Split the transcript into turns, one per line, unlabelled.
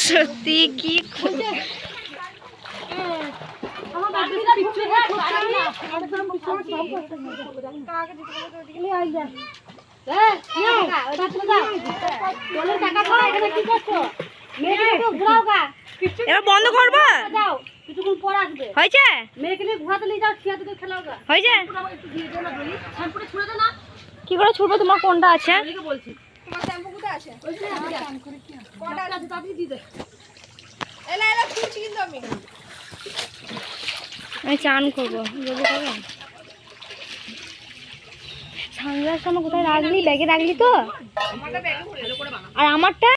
সত্যি কি এবার বন্ধ করবো হয়েছে কি করে ছুটবো তোমার কোনটা আছে আমি চান করবো সানগ্লাস আমার কোথায় রাখলি ব্যাগে রাখলি তো আর আমারটা